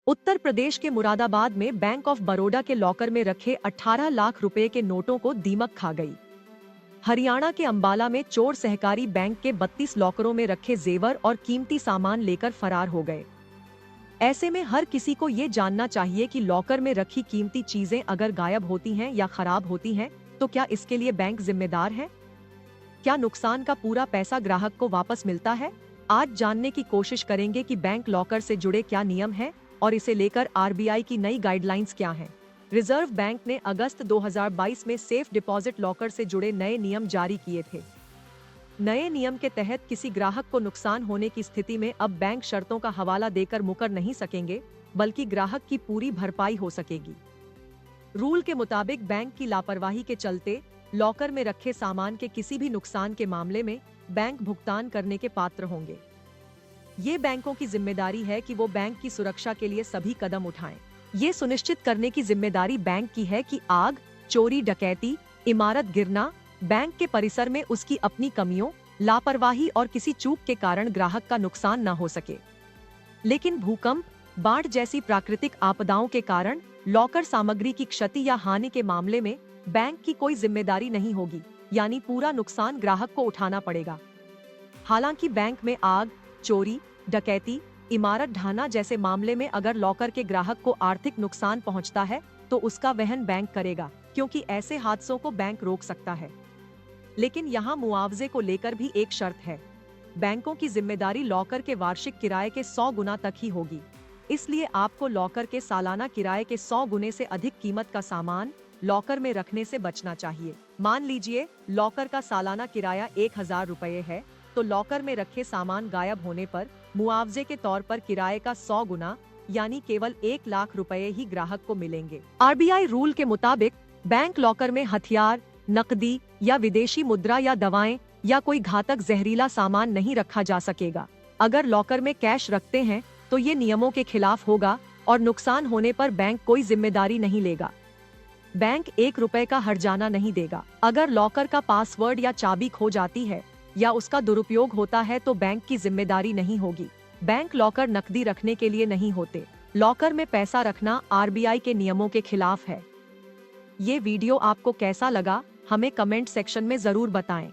उत्तर प्रदेश के मुरादाबाद में bank of Baroda के लॉकर में रखे 18 लाख रुपए के नोटों को दीमक खा गई। हरियाणा के अंबाला में चोर सहकारी बैंक के 32 लॉकरों में रखे जेवर और कीमती सामान लेकर फरार हो गए। ऐसे में हर किसी को ये जानना चाहिए कि लॉकर में रखी कीमती चीजें अगर गायब होती हैं या खराब होती हैं, तो क्या इसके लिए बैंक जिम्मेदार है? क्या नुकसान का पूरा पैसा ग्राहक को वापस मिलता है? आज जानने की कोशिश करेंगे कि बैंक लॉकर से जुड़े क्या नियम हैं और इसे लेकर आरबीआई की नई गाइडलाइंस क्या हैं। रिजर्व बैंक ने अगस्त 2022 में सेफ डिपॉजिट लॉकर से जुड़े नए नियम जारी किए थे। नए नियम के तहत किसी ग्राहक को नुकसान होने की स्थिति में अब बैंक शर्तों का हवाला देकर मुकर नहीं सकेंगे, बल्कि ग्राहक की पूरी भरपाई हो सकेगी। रूल के मुताबिक बैंक की लापरवाही के चलते लॉकर में रखे सामान के किसी भी नुकसान के मामले में बैंक भुगतान करने के पात्र होंगे। ये बैंकों की जिम्मेदारी है कि वो बैंक की सुरक्षा के लिए सभी कदम उठाएं। ये सुनिश्चित करने की जिम्मेदारी बैंक की है कि आग, चोरी, डकैती, इमारत गिरना, बैंक के परिसर में उसकी अपनी कमियों, लापरवाही और किसी चूक के कारण ग्राहक का नुकसान न हो सके। लेकिन भूकंप, बाढ़ जैसी प्राकृतिक आपदाओं के कारण लॉकर सामग्री की क्षति या हानि के मामले में बैंक की कोई जिम्मेदारी नहीं होगी, यानी पूरा नुकसान ग्राहक को उठाना पड़ेगा। हालांकि बैंक में आग, चोरी, डकैती, इमारत ढहना जैसे मामले में अगर लॉकर के ग्राहक को आर्थिक नुकसान पहुंचता है, तो उसका वहन बैंक करेगा, क्योंकि ऐसे हादसों को बैंक रोक सकता है। लेकिन यहाँ मुआवजे को लेकर भी एक शर्त है। बैंकों की जिम्मेदारी लॉकर के वार्षिक किराए के 100 गुना तक ही होगी। इसलिए आपको लॉकर के सालाना किराए के 100 गुने से अधिक कीमत का सामान लॉकर में रखने से बचना चाहिए। मान लीजिए लॉकर का सालाना किराया 1000 रुपये है, तो लॉकर में रखे सामान गायब होने पर मुआवजे के तौर पर किराए का 100 गुना यानी केवल 1 लाख रुपए ही ग्राहक को मिलेंगे। आरबीआई रूल के मुताबिक बैंक लॉकर में हथियार, नकदी या विदेशी मुद्रा या दवाएं या कोई घातक जहरीला सामान नहीं रखा जा सकेगा। अगर लॉकर में कैश रखते हैं तो ये नियमों के खिलाफ होगा और नुकसान होने पर बैंक कोई जिम्मेदारी नहीं लेगा। बैंक 1 रुपए का हर्जाना नहीं देगा। अगर लॉकर का पासवर्ड या चाबी खो जाती है या उसका दुरुपयोग होता है तो बैंक की जिम्मेदारी नहीं होगी। बैंक लॉकर नकदी रखने के लिए नहीं होते। लॉकर में पैसा रखना आरबीआई के नियमों के खिलाफ है। ये वीडियो आपको कैसा लगा, हमें कमेंट सेक्शन में जरूर बताएं।